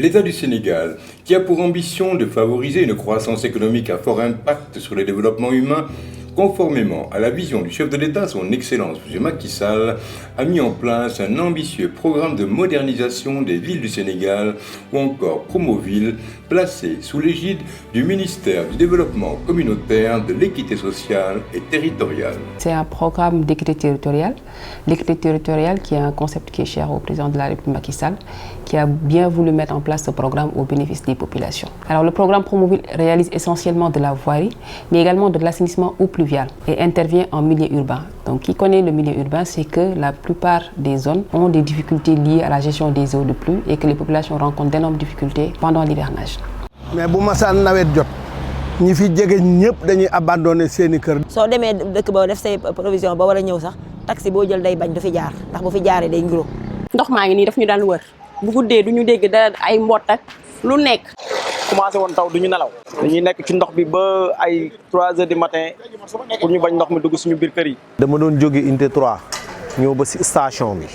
L'État du Sénégal, qui a pour ambition de favoriser une croissance économique à fort impact sur le développement humain, conformément à la vision du chef de l'État, son Excellence M. Macky Sall, a mis en place un ambitieux programme de modernisation des villes du Sénégal ou encore Promoville, placé sous l'égide du ministère du Développement communautaire, de l'équité sociale et territoriale. C'est un programme d'équité territoriale. L'équité territoriale qui est un concept qui est cher au président de la République Macky Sall, qui a bien voulu mettre en place ce programme au bénéfice des populations. Alors le programme Promoville réalise essentiellement de la voirie, mais également de l'assainissement eau pluviale et intervient en milieu urbain. Donc qui connaît le milieu urbain, c'est que la plupart des zones ont des difficultés liées à la gestion des eaux de pluie et que les populations rencontrent d'énormes difficultés pendant l'hivernage. Mais bu masaan nawet jot ñi fi jege ñëpp dañuy abandonné seeni kër. soo demee dëkk ba def say provision ba war a ñëw sax taxi boo jël day bañ du fi jaar ndax bu fi jaaree day ngiro. ndox maa ngi nii daf ñu daan wër bu guddee du ñu dégg dara ay mbott ak lu nekk. commencé woon taw du ñu nelaw dañuy nekk ci ndox bi ba ay 3 heures du matin pour ñu bañ ndox mi dugg suñu biir kër yi. dama doon jóge unité 3 ñëw ba si station bi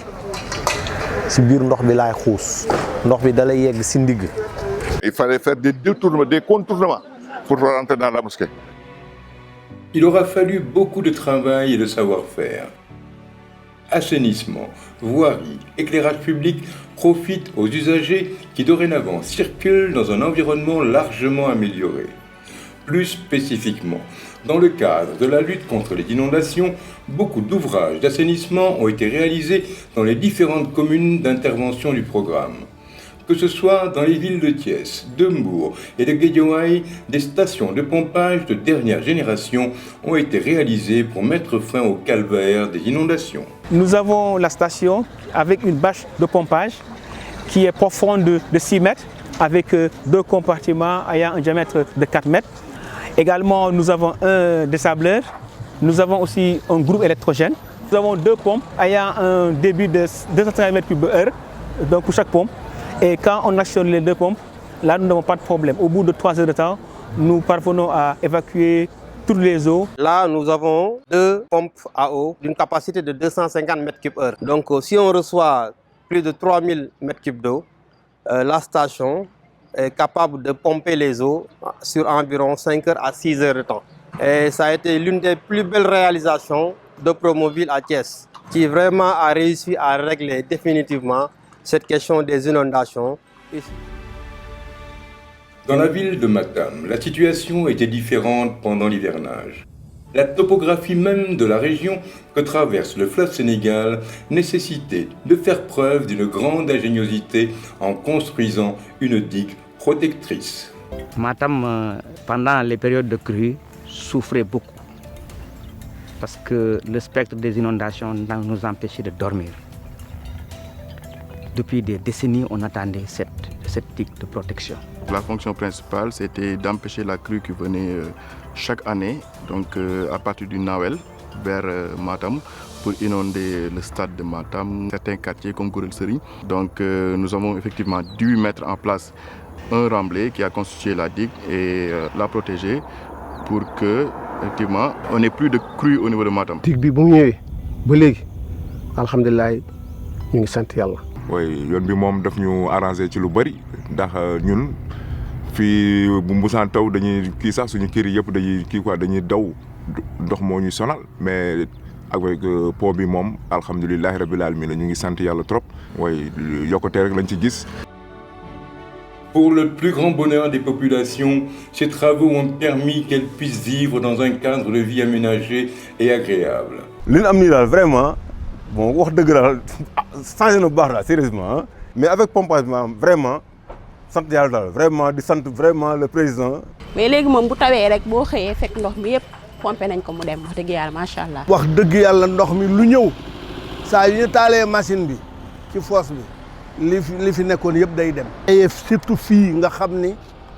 si biir ndox bi laay xuus ndox bi dalay yegg si ndigg. Il fallait faire des détournements, des contournements pour rentrer dans la mosquée. Il aura fallu beaucoup de travail et de savoir-faire. Assainissement, voirie, éclairage public profitent aux usagers qui dorénavant circulent dans un environnement largement amélioré. Plus spécifiquement, dans le cadre de la lutte contre les inondations, beaucoup d'ouvrages d'assainissement ont été réalisés dans les différentes communes d'intervention du programme. Que ce soit dans les villes de Thiès, de Mbour et de Guédiawaye, des stations de pompage de dernière génération ont été réalisées pour mettre fin au calvaire des inondations. Nous avons la station avec une bâche de pompage qui est profonde de 6 mètres avec 2 compartiments ayant un diamètre de 4 mètres. Également, nous avons un désableur. Nous avons aussi un groupe électrogène. Nous avons 2 pompes ayant un débit de 250 m3/h, donc pour chaque pompe. Et quand on actionne les 2 pompes, là nous n'avons pas de problème. Au bout de 3 heures de temps, nous parvenons à évacuer toutes les eaux. Là, nous avons 2 pompes à eau d'une capacité de 250 m3/h. Donc, si on reçoit plus de 3000 m3 d'eau, la station est capable de pomper les eaux sur environ 5 heures à 6 heures de temps. Et ça a été l'une des plus belles réalisations de Promoville à Thiès, qui vraiment a réussi à régler définitivement cette question des inondations. Dans la ville de Matam, la situation était différente pendant l'hivernage. La topographie même de la région que traverse le fleuve Sénégal nécessitait de faire preuve d'une grande ingéniosité en construisant une digue protectrice. Matam, pendant les périodes de crue, souffrait beaucoup parce que le spectre des inondations nous empêchait de dormir. Depuis des décennies, on attendait cette digue de protection. La fonction principale, c'était d'empêcher la crue qui venait chaque année, donc à partir du Nawel vers Matam, pour inonder le stade de Matam, certains quartiers comme Gorel Seri. Donc nous avons effectivement dû mettre en place un remblai qui a constitué la digue et la protéger pour que, effectivement, on n'ait plus de crue au niveau de Matam. Digue bi bu ñëwee ba léegi alhamdulilah ñu ngi sant Yàlla. Oui, yoon bi moom daf ñu arrangé ci lu bari ndax ñun fii bu mbusaan taw dañuy kii sax suñu kër yi yëpp dañuy kii quoi dañuy daw ndox moo ñuy sonal mais avec pont bi moom alhamdulilahi rabbil alamin ñu ngi sant Yàlla trop way yokkute rek lañ ci gis. Pour le plus grand bonheur des populations, ces travaux ont permis qu'elles puissent vivre dans un cadre de vie aménagé et agréable. Li ñu am nii daal vraiment bon wax dëgg daal changé na bu baax daal sérieusement mais avec pompage vraiment sant yàlla daal vraiment di sant vraiment le président. mais léegi moom bu tawee rek boo xëyee fekk ndox mi yëpp pompé nañ ko mu dem wax dëgg yàlla macha allah. wax dëgg yàlla ndox mi lu ñëw saa yu ñu taalee machine bi ci fosse bi li fi nekkoon yëpp day dem. et surtout fii nga xam ni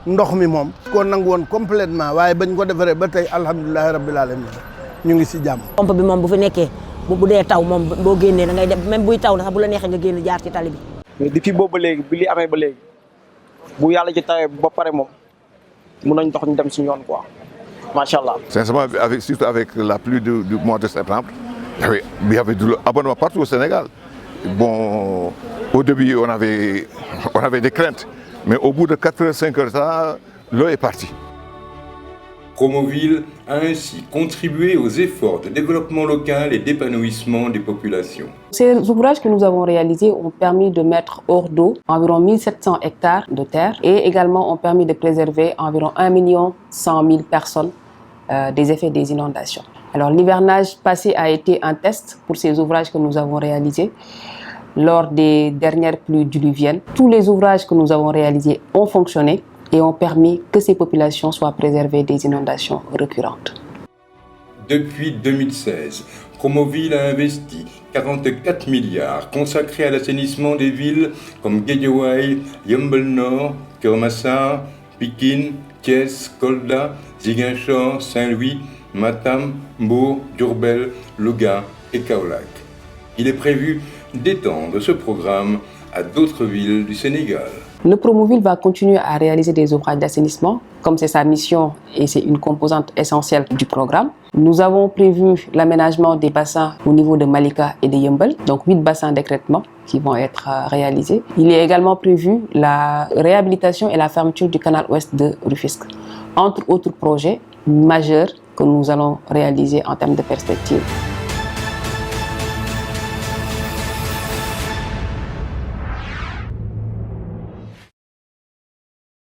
ndox mi moom. ko nangu woon complètement waaye bañ ko defaree ba tey alhamdulilah rabbil alamin ñu ngi si jàmm. pompe bi moom bu fi nekkee bu dee taw moom boo génnee da ngay dem même buy taw na sax bu la neexee nga génn jaar ci tali bi. mais depuis boobu ba léegi bi li amee ba léegi bu yàlla ci tawee ba pare moom mun nañ dox ñu dem si yoon quoi macha allah. Sincèrement, surtout avec la pluie du mois de septembre, il y avait de l'abonnement partout au Sénégal. Bon, au début, on avait des craintes Mais au bout de 4 heures, 5 heures, ça, l'eau est partie. Promoville a ainsi contribué aux efforts de développement local et d'épanouissement des populations. Ces ouvrages que nous avons réalisés ont permis de mettre hors d'eau environ 1700 hectares de terre et également ont permis de préserver environ 1 100 000 personnes des effets des inondations. Alors l'hivernage passé a été un test pour ces ouvrages que nous avons réalisés. Lors des dernières pluies diluviennes, tous les ouvrages que nous avons réalisés ont fonctionné et ont permis que ces populations soient préservées des inondations récurrentes. Depuis 2016, Promoville a investi 44 milliards consacrés à l'assainissement des villes comme Guédiawaye, Yeumbeul Nord, Keur Massar, Pikine, Thiès, Kolda, Ziguinchor, Saint-Louis, Matam, Mbour, Diourbel, Louga et Kaolack. Il est prévu d'étendre ce programme à d'autres villes du Sénégal. Le Promoville va continuer à réaliser des ouvrages d'assainissement, comme c'est sa mission et c'est une composante essentielle du programme. Nous avons prévu l'aménagement des bassins au niveau de Malika et de Yeumbeul, donc 8 bassins d'écrêtement qui vont être réalisés. Il est également prévu la réhabilitation et la fermeture du canal ouest de Rufisque, entre autres projets majeurs que nous allons réaliser en termes de perspective.